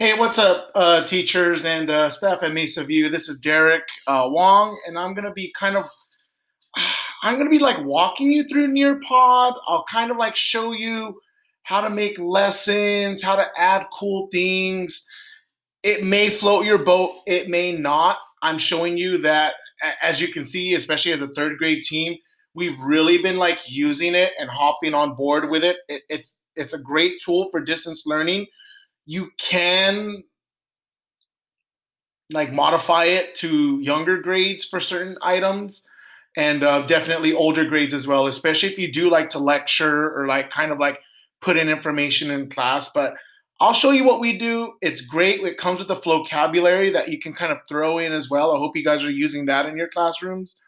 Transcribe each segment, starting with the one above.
Hey, what's up, teachers and staff at Mesa View? This is Derek Wong, and I'm gonna be I'm gonna be like walking you through Nearpod. I'll kind of like show you how to make lessons, how to add cool things. It may float your boat, it may not. I'm showing you that, as you can see, especially as a third grade team, we've really been like using it and hopping on board with it. It's a great tool for distance learning. You can like modify it to younger grades for certain items and definitely older grades as well, especially if you do like to lecture or like kind of like put in information in class. But I'll show you what we do. It's great. It comes with a vocabulary that you can kind of throw in as well. I hope you guys are using that in your classrooms.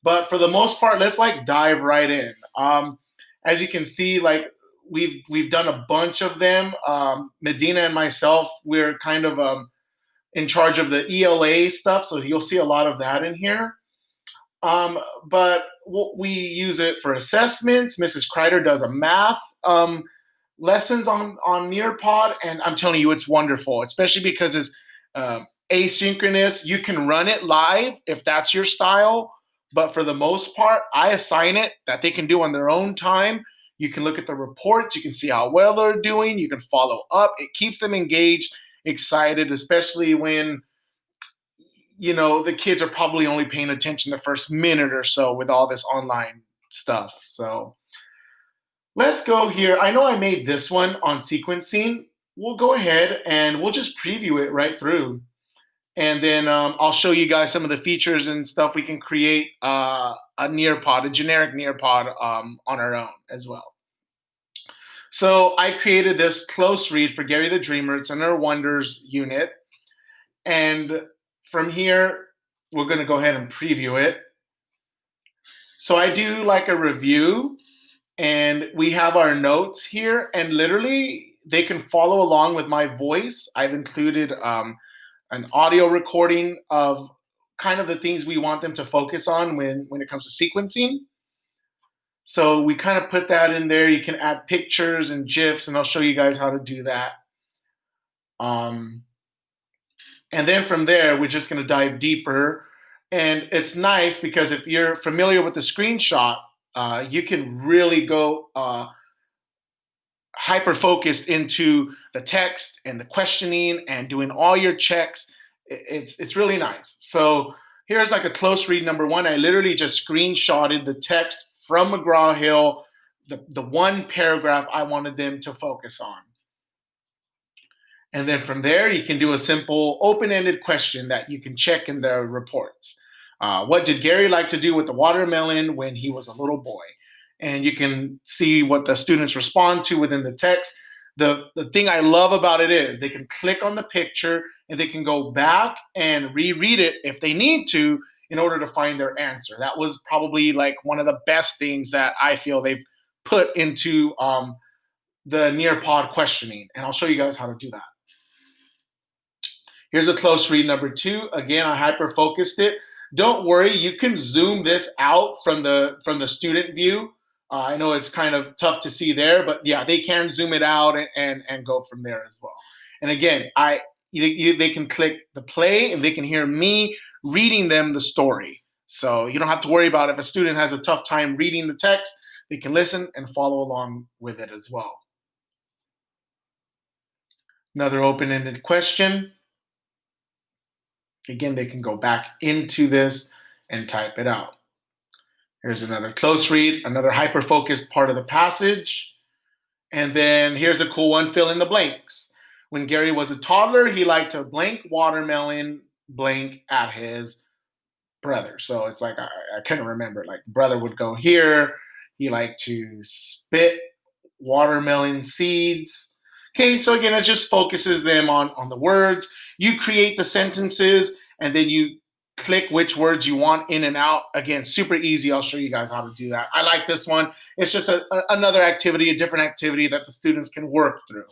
But for the most part, let's like dive right in. As you can see, like we've done a bunch of them. Medina and myself, we're kind of in charge of the ELA stuff, so you'll see a lot of that in here. But we use it for assessments. Mrs. Kreider does a math lessons on Nearpod, and I'm telling you, it's wonderful, especially because it's asynchronous. You can run it live if that's your style, but for the most part, I assign it that they can do on their own time. You can look at the reports. You can see how well they're doing. You can follow up. It keeps them engaged, excited, especially when the kids are probably only paying attention the first minute or so with all this online stuff. So let's go here. I know I made this one on sequencing. We'll go ahead and we'll just preview it right through. And then I'll show you guys some of the features and stuff we can create a Nearpod, a generic Nearpod on our own as well. So I created this close read for Gary the Dreamer. It's in our Wonders unit. And from here, we're going to go ahead and preview it. So I do like a review, and we have our notes here, and literally they can follow along with my voice. I've included an audio recording of kind of the things we want them to focus on when it comes to sequencing. So we kind of put that in there. You can add pictures and GIFs, and I'll show you guys how to do that. And then from there, we're just going to dive deeper. And it's nice because if you're familiar with the screenshot, you can really go hyper focused into the text and the questioning and doing all your checks. It's really nice. So here's like a close read number one. I literally just screenshotted the text from McGraw-Hill, the one paragraph I wanted them to focus on. And then from there, you can do a simple open-ended question that you can check in the reports. What did Gary like to do with the watermelon when he was a little boy? And you can see what the students respond to within the text. The thing I love about it is they can click on the picture and they can go back and reread it if they need to in order to find their answer. That was probably like one of the best things that I feel they've put into the Nearpod questioning. And I'll show you guys how to do that. Here's a close read number two. Again, I hyper-focused it. Don't worry, you can zoom this out from the student view. I know it's kind of tough to see there, but yeah, they can zoom it out and go from there as well. And again, they can click the play and they can hear me reading them the story. So you don't have to worry about if a student has a tough time reading the text, they can listen and follow along with it as well. Another open-ended question. Again, they can go back into this and type it out. Here's another close read, another hyper-focused part of the passage. And then here's a cool one, fill in the blanks. When Gary was a toddler, he liked to blank watermelon blank at his brother. So it's like, I couldn't remember. Like, brother would go here. He liked to spit watermelon seeds. Okay, so again, it just focuses them on the words. You create the sentences, and then you click which words you want in and out. Again, super easy. I'll show you guys how to do that. I like this one. It's just another activity, a different activity that the students can work through.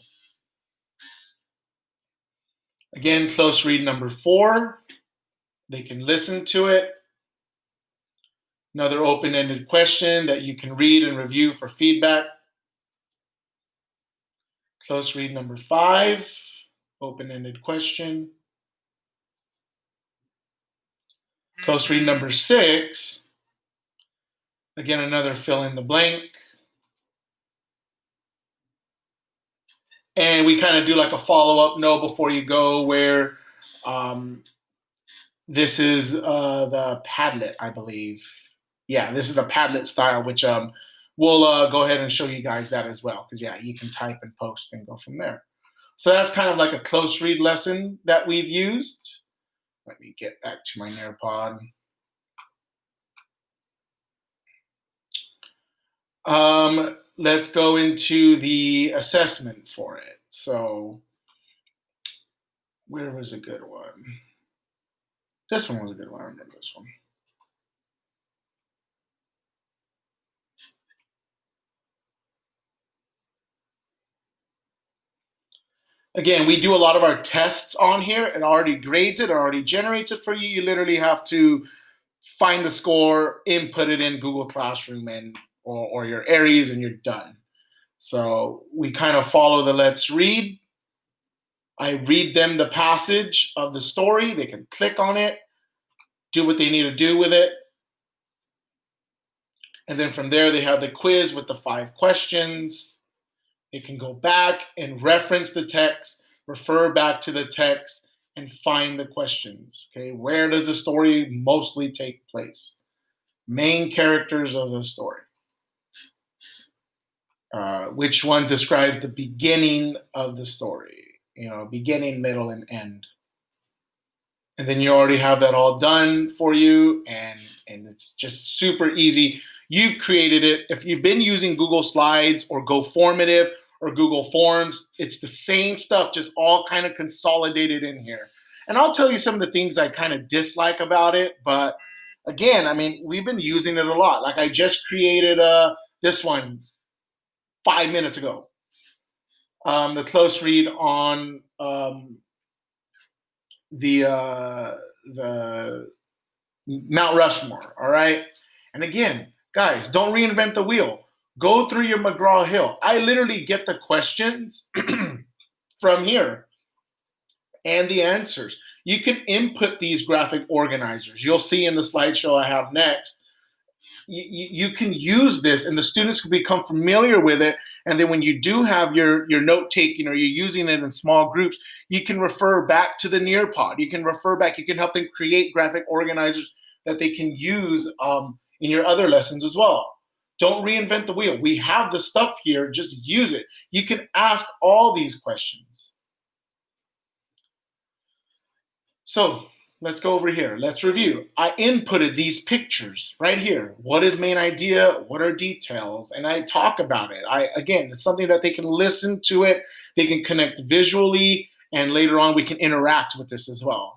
Again, close read number four. They can listen to it. Another open-ended question that you can read and review for feedback. Close read number five. open-ended question. Close read number 6, again, another fill in the blank. And we kind of do like a follow-up know before you go where this is the Padlet, I believe. Yeah, this is the Padlet style, which we'll go ahead and show you guys that as well. Because, yeah, you can type and post and go from there. So that's kind of like a close read lesson that we've used. Let me get back to my Nearpod. Let's go into the assessment for it. So where was a good one? This one was a good one. I remember this one. Again, we do a lot of our tests on here. It already grades it, already generates it for you. You literally have to find the score, input it in Google Classroom or your Aries, and you're done. So we kind of follow the let's read. I read them the passage of the story. They can click on it, do what they need to do with it. And then from there, they have the quiz with the 5 questions. They can go back and reference the text, refer back to the text, and find the questions. Okay, where does the story mostly take place? Main characters of the story. Which one describes the beginning of the story? Beginning, middle, and end. And then you already have that all done for you, and it's just super easy. You've created it. If you've been using Google Slides or GoFormative or Google Forms, it's the same stuff, just all kind of consolidated in here. And I'll tell you some of the things I kind of dislike about it, but again, I mean, we've been using it a lot. Like I just created this one 5 minutes ago. The close read on the Mount Rushmore, all right? And again, guys, don't reinvent the wheel. Go through your McGraw-Hill. I literally get the questions from here and the answers. You can input these graphic organizers. You'll see in the slideshow I have next. You can use this, and the students can become familiar with it. And then when you do have your note taking or you're using it in small groups, you can refer back to the Nearpod. You can refer back. You can help them create graphic organizers that they can use in your other lessons as well. Don't reinvent the wheel. We have the stuff here. Just use it. You can ask all these questions. So let's go over here. Let's review. I inputted these pictures right here. What is main idea? What are details? And I talk about it. Again, it's something that they can listen to it. They can connect visually, and later on we can interact with this as well.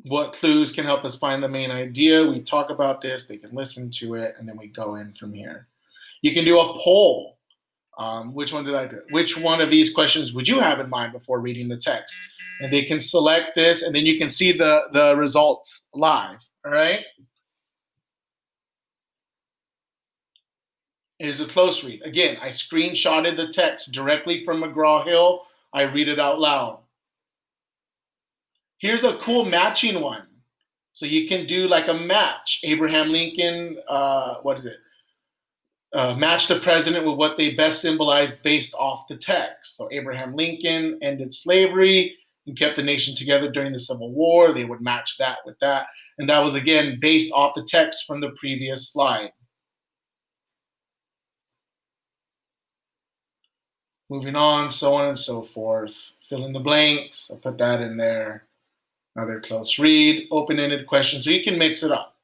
What clues can help us find the main idea? We talk about this. They can listen to it, and then we go in from here. You can do a poll. Which one did I do? Which one of these questions would you have in mind before reading the text? And they can select this, and then you can see the results live, all right? Here's a close read. Again, I screenshotted the text directly from McGraw-Hill. I read it out loud. Here's a cool matching one. So you can do like a match. Abraham Lincoln, what is it? Match the president with what they best symbolized based off the text. So Abraham Lincoln ended slavery and kept the nation together during the Civil War. They would match that with that. And that was, again, based off the text from the previous slide. Moving on, so on and so forth. Fill in the blanks. I'll put that in there. Another close read, open-ended question. So you can mix it up.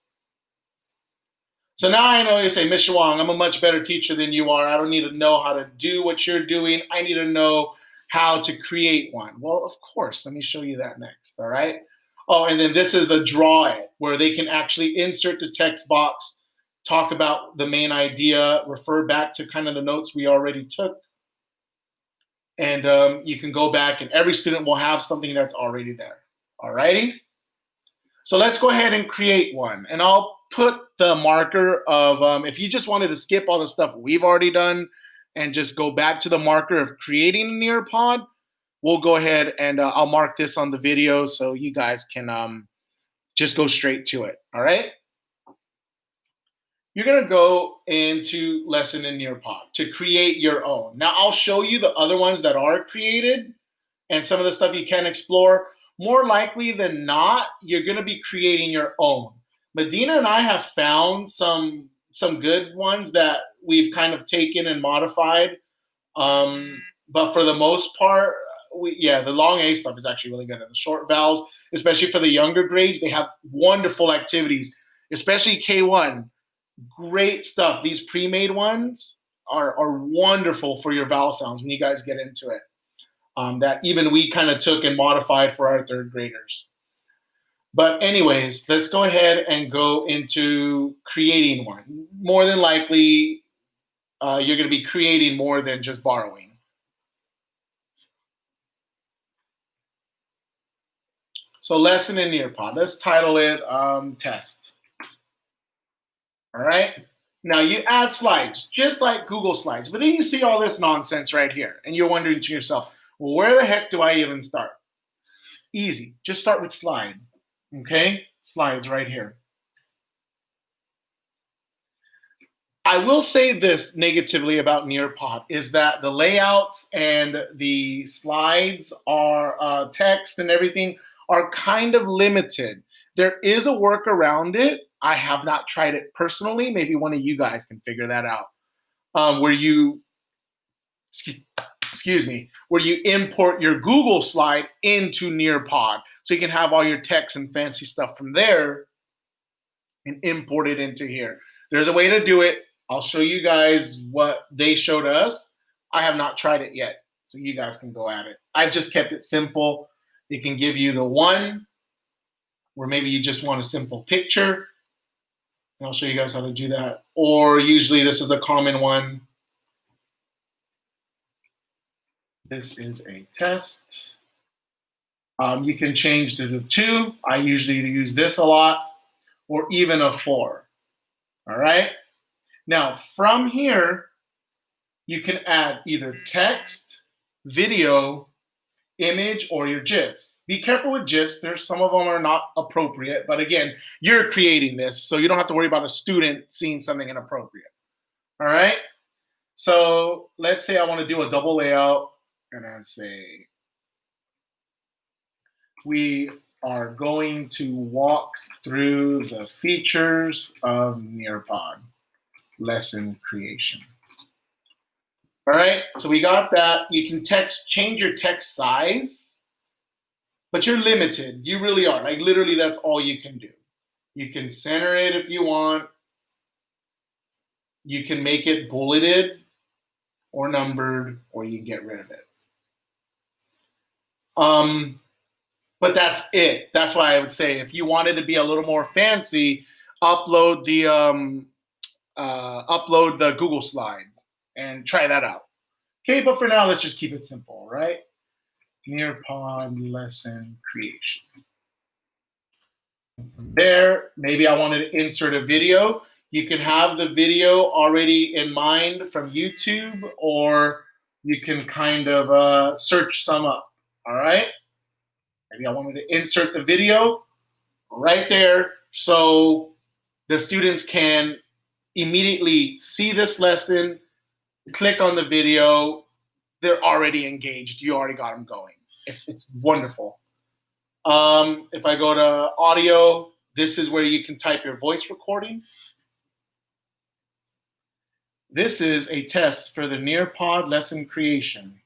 So now I know you say, Mr. Wong, I'm a much better teacher than you are. I don't need to know how to do what you're doing. I need to know how to create one. Well, of course. Let me show you that next, all right? Oh, and then this is the draw it, where they can actually insert the text box, talk about the main idea, refer back to kind of the notes we already took. And you can go back, and every student will have something that's already there, all righty? So let's go ahead and create one. And I'll put the marker of, if you just wanted to skip all the stuff we've already done and just go back to the marker of creating a Nearpod, we'll go ahead and I'll mark this on the video so you guys can just go straight to it. All right. You're going to go into lesson in Nearpod to create your own. Now I'll show you the other ones that are created and some of the stuff you can explore. More likely than not, you're going to be creating your own. Medina and I have found some good ones that we've kind of taken and modified. But for the most part, the long A stuff is actually really good. And the short vowels, especially for the younger grades, they have wonderful activities, especially K1. Great stuff. These pre-made ones are wonderful for your vowel sounds when you guys get into it. That even we kind of took and modified for our third graders. But anyways, let's go ahead and go into creating one. More than likely, you're going to be creating more than just borrowing. So lesson in Nearpod. Let's title it test. All right. Now you add slides, just like Google Slides, but then you see all this nonsense right here, and you're wondering to yourself, well, where the heck do I even start? Easy. Just start with slide. Okay? Slides right here. I will say this negatively about Nearpod is that the layouts and the slides are text and everything are kind of limited. There is a work around it. I have not tried it personally. Maybe one of you guys can figure that out. Where you import your Google slide into Nearpod. So you can have all your text and fancy stuff from there and import it into here. There's a way to do it. I'll show you guys what they showed us. I have not tried it yet, so you guys can go at it. I've just kept it simple. It can give you the one where maybe you just want a simple picture. And I'll show you guys how to do that. Or usually this is a common one. This is a test. You can change to the 2. I usually use this a lot, or even a 4. All right. Now from here, you can add either text, video, image, or your GIFs. Be careful with GIFs. There's some of them are not appropriate, but again, you're creating this, so you don't have to worry about a student seeing something inappropriate. All right. So let's say I want to do a double layout, and I say we are going to walk through the features of Nearpod lesson creation. All right, so we got that. You can change your text size, but you're limited. You really are. Like literally, that's all you can do. You can center it if you want. You can make it bulleted or numbered, or you can get rid of it. But that's it. That's why I would say if you wanted to be a little more fancy, upload the Google slide and try that out. Okay, but for now, let's just keep it simple, right? Nearpod lesson creation. From there, maybe I wanted to insert a video. You can have the video already in mind from YouTube, or you can kind of search some up, all right? Maybe I wanted to insert the video right there so the students can immediately see this lesson, click on the video, they're already engaged. You already got them going. It's wonderful. If I go to audio, this is where you can type your voice recording. This is a test for the Nearpod lesson creation.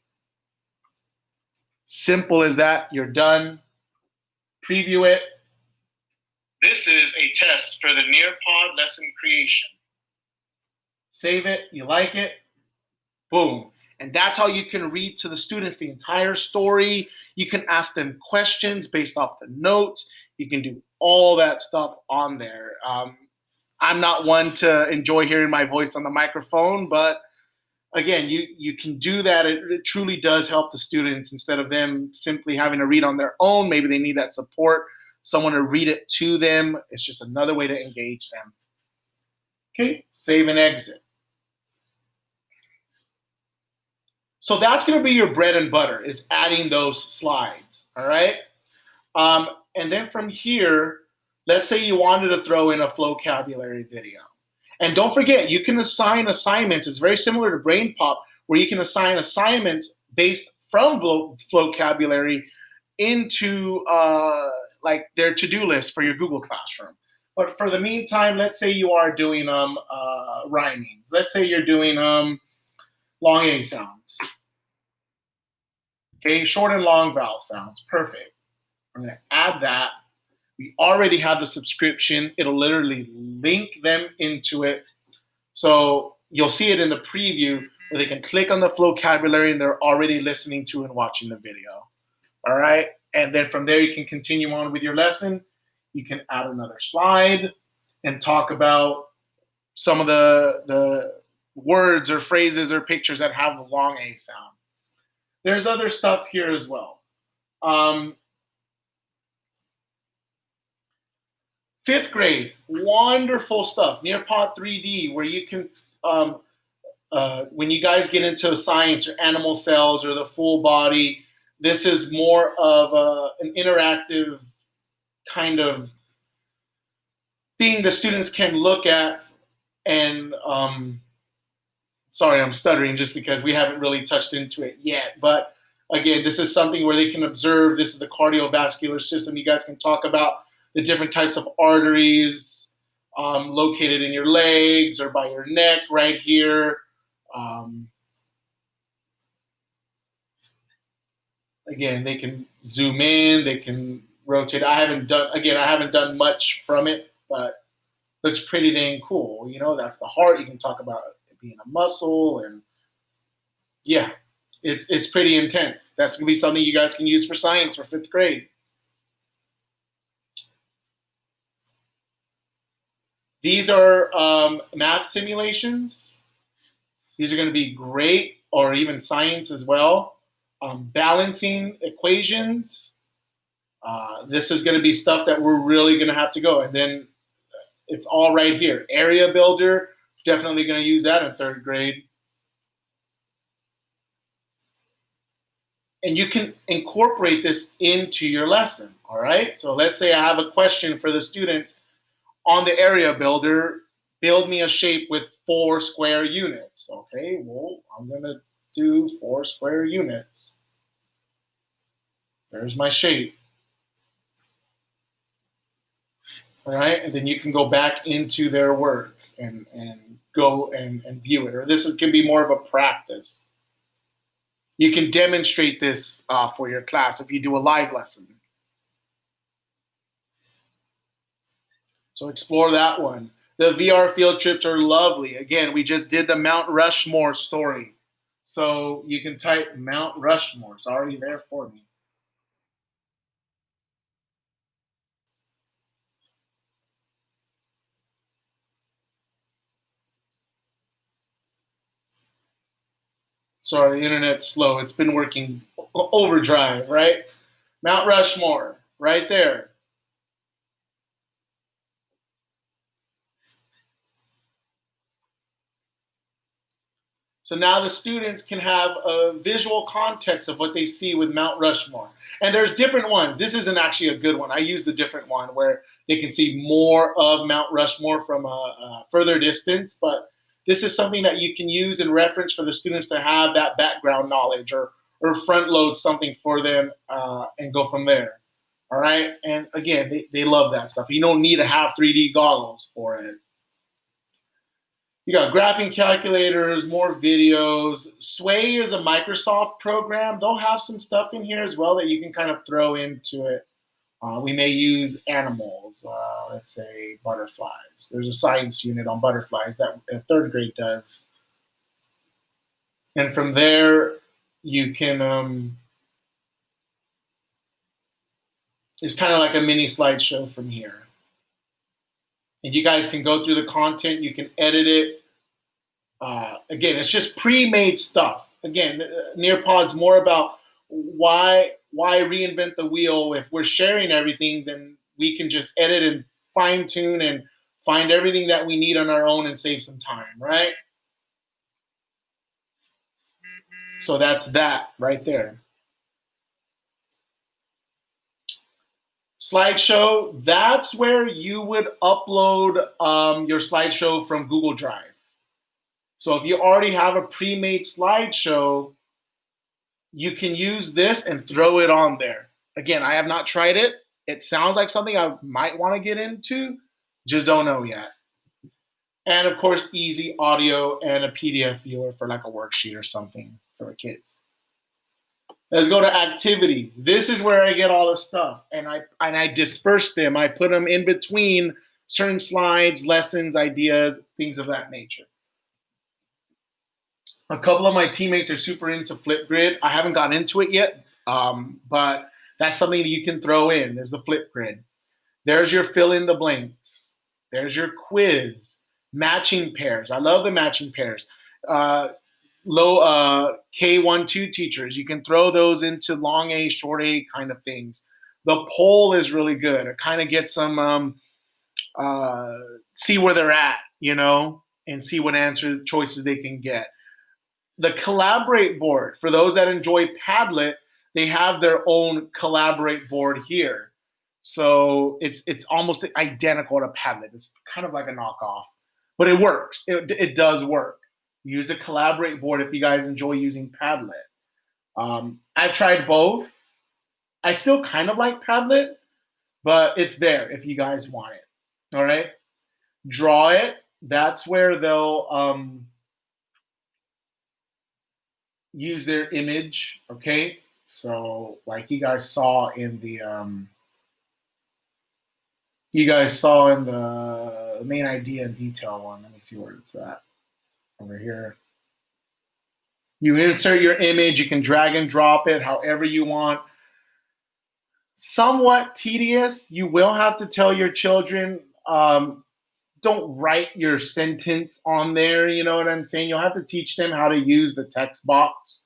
Simple as that. You're done. Preview it. This is a test for the Nearpod lesson creation. Save it. You like it? Boom. And that's how you can read to the students the entire story. You can ask them questions based off the notes. You can do all that stuff on there. I'm not one to enjoy hearing my voice on the microphone, but again, you can do that. It truly does help the students instead of them simply having to read on their own. Maybe they need that support, someone to read it to them. It's just another way to engage them. Okay, save and exit. So that's going to be your bread and butter, is adding those slides. All right. And then from here, let's say you wanted to throw in a vocabulary video. And don't forget, you can assign assignments. It's very similar to Brain Pop, where you can assign assignments based from vocabulary into like their to-do list for your Google Classroom. But for the meantime, let's say you are doing rhymings. Let's say you're doing long A sounds. Okay, short and long vowel sounds. Perfect. I'm going to add that. We already have the subscription. It'll literally link them into it. So you'll see it in the preview where they can click on the vocabulary and they're already listening to and watching the video. All right. And then from there, you can continue on with your lesson. You can add another slide and talk about some of the words or phrases or pictures that have the long A sound. There's other stuff here as well. Fifth grade, wonderful stuff. Nearpod 3D, where you can, when you guys get into science or animal cells or the full body, this is more of an interactive kind of thing the students can look at. And sorry, I'm stuttering just because we haven't really touched into it yet. But again, this is something where they can observe. This is the cardiovascular system. You guys can talk about the different types of arteries located in your legs or by your neck right here. Again, they can zoom in, they can rotate. I haven't done much from it, but looks pretty dang cool. You know, that's the heart. You can talk about it being a muscle, and yeah, it's pretty intense. That's gonna be something you guys can use for science for fifth grade. These are math simulations. These are going to be great, or even science as well. Balancing equations. This is going to be stuff that we're really going to have to go. And then it's all right here. Area builder, definitely going to use that in third grade. And you can incorporate this into your lesson, all right? So let's say I have a question for the students on the area builder. Build me a shape with 4 square units. Okay, well, I'm going to do 4 square units. There's my shape. All right, and then you can go back into their work and go and view it. Or this can be more of a practice. You can demonstrate this for your class if you do a live lesson. So explore that one. The VR field trips are lovely. Again, we just did the Mount Rushmore story. So you can type Mount Rushmore. It's already there for me. Sorry, the internet's slow. It's been working overdrive, right? Mount Rushmore, right there. So now the students can have a visual context of what they see with Mount Rushmore. And there's different ones. This isn't actually a good one. I use the different one where they can see more of Mount Rushmore from a further distance. But this is something that you can use in reference for the students to have that background knowledge, or front load something for them and go from there. All right. And again, they love that stuff. You don't need to have 3D goggles for it. You got graphing calculators, more videos. Sway is a Microsoft program. They'll have some stuff in here as well that you can kind of throw into it. We may use animals, let's say butterflies. There's a science unit on butterflies that third grade does. And from there, you can, it's kind of like a mini slideshow from here. And you guys can go through the content, you can edit it. Again, it's just pre-made stuff. Again, Nearpod's more about why reinvent the wheel. If we're sharing everything, then we can just edit and fine tune and find everything that we need on our own and save some time, right? So that's that right there. Slideshow, that's where you would upload your slideshow from Google Drive. So if you already have a pre-made slideshow, you can use this and throw it on there. Again, I have not tried it. It sounds like something I might want to get into, just don't know yet. And of course, easy audio and a PDF viewer for like a worksheet or something for the kids. Let's go to activities. This is where I get all the stuff, and I disperse them. I put them in between certain slides, lessons, ideas, things of that nature. A couple of my teammates are super into Flipgrid. I haven't gotten into it yet, but that's something that you can throw in. There's the Flipgrid. There's your fill in the blanks. There's your quiz. Matching pairs. I love the matching pairs. Low K1-2 teachers, you can throw those into long A, short A kind of things. The poll is really good. It kind of gets them see where they're at, and see what answer choices they can get. The Collaborate board, for those that enjoy Padlet, they have their own Collaborate board here. So it's almost identical to Padlet. It's kind of like a knockoff, but it works. It does work. Use the Collaborate board if you guys enjoy using Padlet. I've tried both. I still kind of like Padlet, but it's there if you guys want it. All right. Draw it. That's where they'll use their image. Okay. So like you guys saw in the main idea and detail one. Let me see where it's at. Over here. You insert your image. You can drag and drop it however you want. Somewhat tedious. You will have to tell your children, don't write your sentence on there. You know what I'm saying? You'll have to teach them how to use the text box.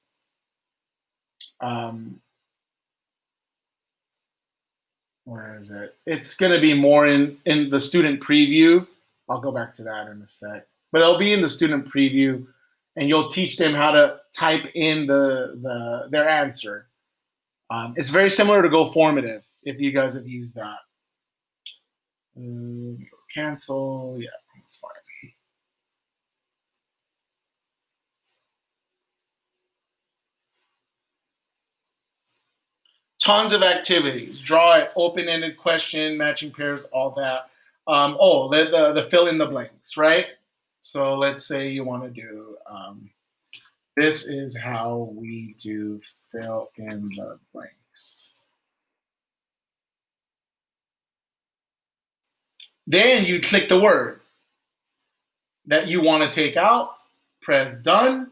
Where is it? It's going to be more in the student preview. I'll go back to that in a sec. But it'll be in the student preview, and you'll teach them how to type in their answer. It's very similar to GoFormative, if you guys have used that. Cancel. Yeah, that's fine. Tons of activities. Draw it, open-ended question, matching pairs, all that. The fill in the blanks, right? So let's say you want to do, this is how we do fill in the blanks. Then you click the word that you want to take out, press done.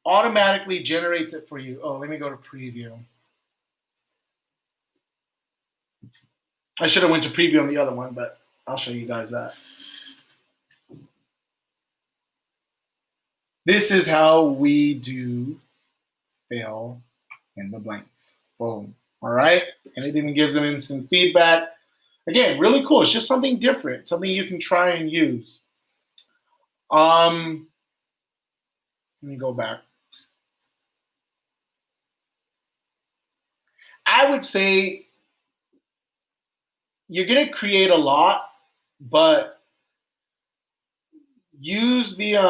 Automatically generates it for you. Oh, let me go to preview. I should have went to preview on the other one, but I'll show you guys that. This is how we do fill in the blanks. Boom. All right. And it even gives them instant feedback. Again, really cool. It's just something different, something you can try and use. Let me go back. I would say you're going to create a lot, but use the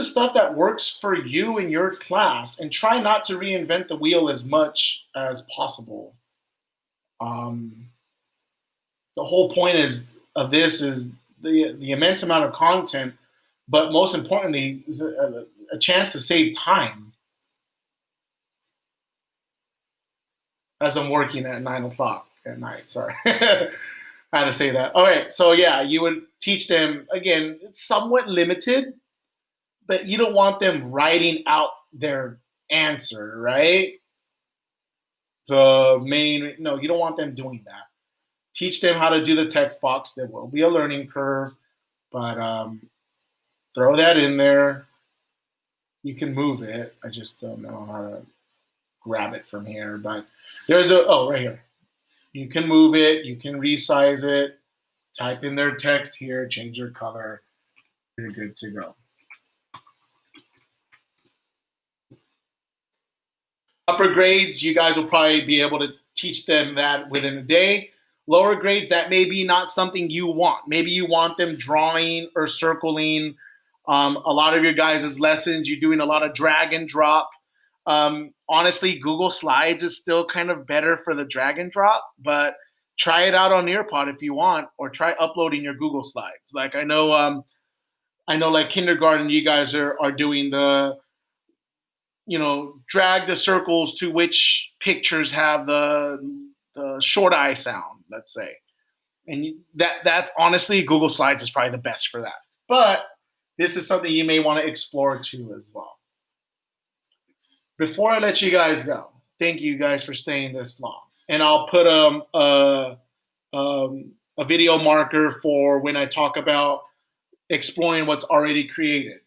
stuff that works for you in your class, and try not to reinvent the wheel as much as possible. The whole point of this is the immense amount of content, but most importantly, a chance to save time as I'm working at 9:00 at night. Sorry. I had to say that. All right. So yeah, you would teach them, again, it's somewhat limited, but you don't want them writing out their answer, right? No, you don't want them doing that. Teach them how to do the text box. There will be a learning curve, but throw that in there. You can move it. I just don't know how to grab it from here, but there's right here. You can move it. You can resize it. Type in their text here, change their color. You're good to go. Upper grades, you guys will probably be able to teach them that within a day. Lower grades, that may be not something you want. Maybe you want them drawing or circling. A lot of your guys' lessons, you're doing a lot of drag and drop. Honestly, Google Slides is still kind of better for the drag and drop, but try it out on Nearpod if you want, or try uploading your Google Slides. Like I know, like kindergarten, you guys are doing the, drag the circles to which pictures have the short eye sound, let's say. And that's honestly, Google Slides is probably the best for that. But this is something you may want to explore too as well. Before I let you guys go, thank you guys for staying this long. And I'll put a video marker for when I talk about exploring what's already created.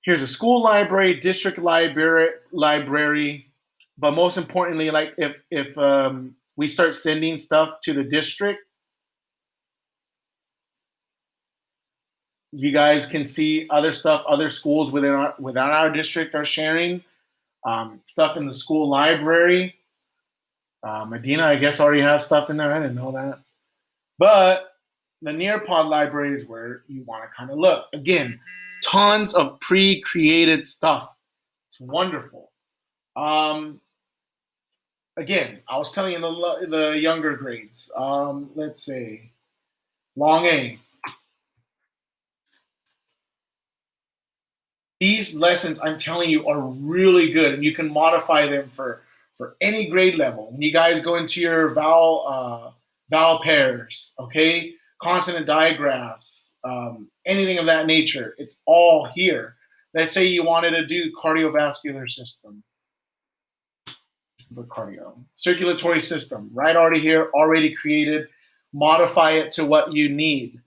Here's a school library, district library, but most importantly, like if we start sending stuff to the district, you guys can see other stuff other schools within our district are sharing. Stuff in the school library. Medina, I guess, already has stuff in there. I didn't know that. But the Nearpod library is where you want to kind of look. Again, tons of pre-created stuff. It's wonderful. Again, I was telling you the younger grades. Let's say long A. These lessons, I'm telling you, are really good, and you can modify them for any grade level. When you guys go into your vowel pairs, okay, consonant digraphs, anything of that nature, it's all here. Let's say you wanted to do cardiovascular system, cardio, circulatory system, right already here, already created. Modify it to what you need.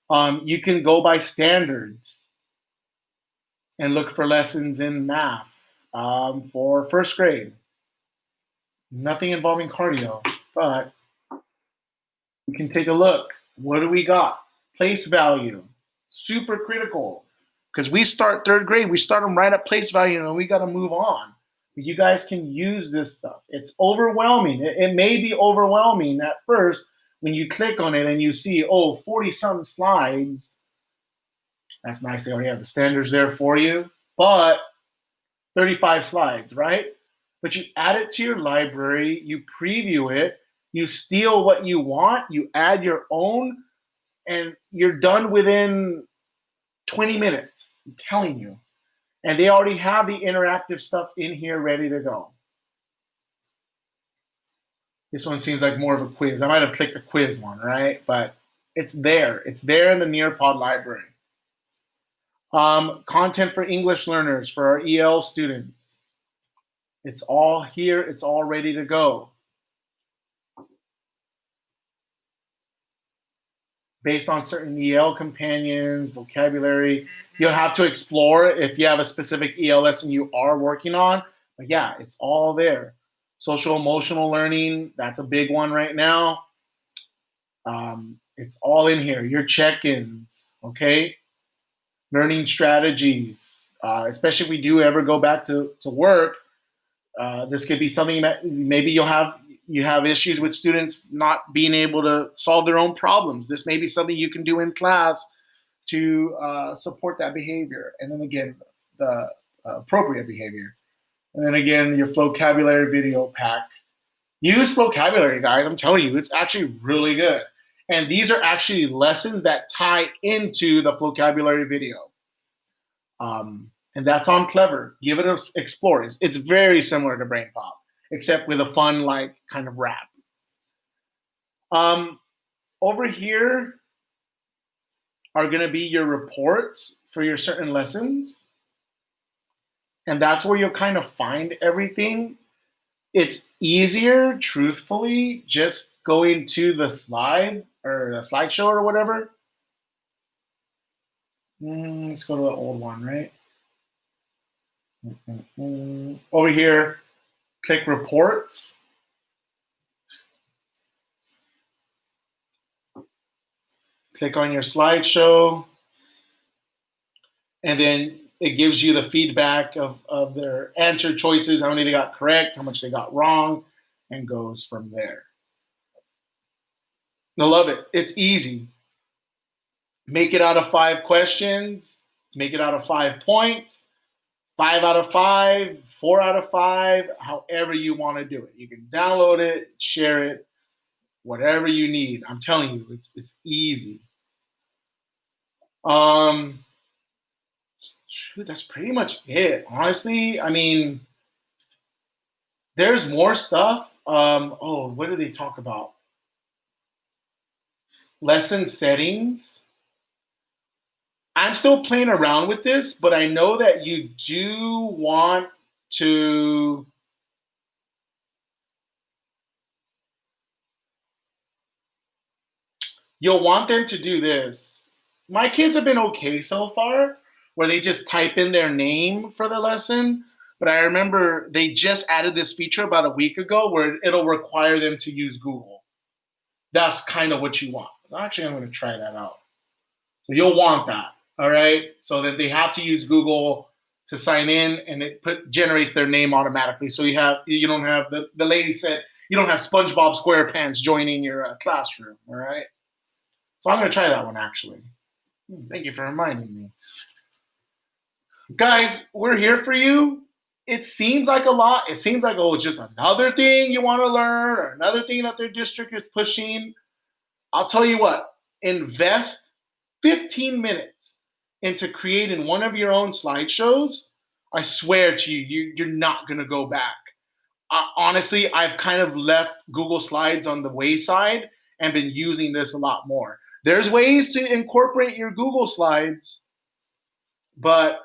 You can go by standards and look for lessons in math for first grade. Nothing involving cardio, but we can take a look. What do we got? Place value, super critical. Because we start third grade, we start them right at place value, and we got to move on. But you guys can use this stuff. It's overwhelming. It may be overwhelming at first when you click on it and you see, 40-something slides. That's nice. They already have the standards there for you. But 35 slides, right? But you add it to your library, you preview it, you steal what you want, you add your own, and you're done within 20 minutes. I'm telling you. And they already have the interactive stuff in here ready to go. This one seems like more of a quiz. I might have clicked the quiz one, right? But it's there. It's there in the Nearpod library. Content for English learners, for our EL students. It's all here. It's all ready to go. Based on certain EL companions, vocabulary. You'll have to explore it if you have a specific EL lesson you are working on. But yeah, it's all there. Social emotional learning, that's a big one right now. It's all in here. Your check-ins, okay? Learning strategies, especially if we do ever go back to work. This could be something that maybe you have issues with students not being able to solve their own problems. This may be something you can do in class to support that behavior. And then again, the appropriate behavior. And then again, your vocabulary video pack. Use vocabulary, guys. I'm telling you, it's actually really good. And these are actually lessons that tie into the vocabulary video. And that's on Clever. Give it an explore. It's very similar to Brain Pop, except with a fun, like, kind of rap. Over here are going to be your reports for your certain lessons. And that's where you'll kind of find everything. It's easier, truthfully, just going to the slide or the slideshow or whatever. Let's go to the old one, right? Over here, click reports. Click on your slideshow, and then it gives you the feedback of their answer choices, how many they got correct, how much they got wrong, and goes from there. I love it. It's easy. Make it out of 5 questions, make it out of 5 points, 5 out of 5, 4 out of 5, however you want to do it. You can download it, share it, whatever you need. I'm telling you, it's easy. Shoot, that's pretty much it. Honestly, I mean, there's more stuff. What do they talk about? Lesson settings. I'm still playing around with this, but I know that you do want to you'll want them to do this. My kids have been okay so far, where they just type in their name for the lesson. But I remember they just added this feature about a week ago where it'll require them to use Google. That's kind of what you want. Actually, I'm going to try that out. So you'll want that, all right? So that they have to use Google to sign in, and it generates their name automatically. So you don't have the lady said you don't have SpongeBob SquarePants joining your classroom, all right? So I'm going to try that one actually. Thank you for reminding me. Guys, we're here for you. It seems like a lot. It seems like, oh, it's just another thing you want to learn or another thing that their district is pushing. I'll tell you what, invest 15 minutes into creating one of your own slideshows. I swear to you, you're not going to go back. Honestly, I've kind of left Google Slides on the wayside and been using this a lot more. There's ways to incorporate your Google Slides, but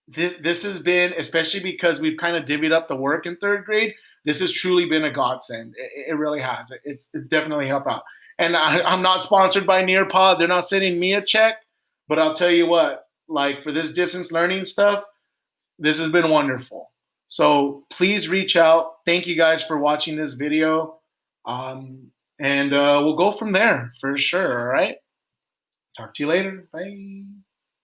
this has been, especially because we've kind of divvied up the work in third grade, this has truly been a godsend. It really has. It's definitely helped out. And I'm not sponsored by Nearpod. They're not sending me a check, but I'll tell you what, like for this distance learning stuff, this has been wonderful. So please reach out. Thank you guys for watching this video. And we'll go from there for sure. All right. Talk to you later. Bye.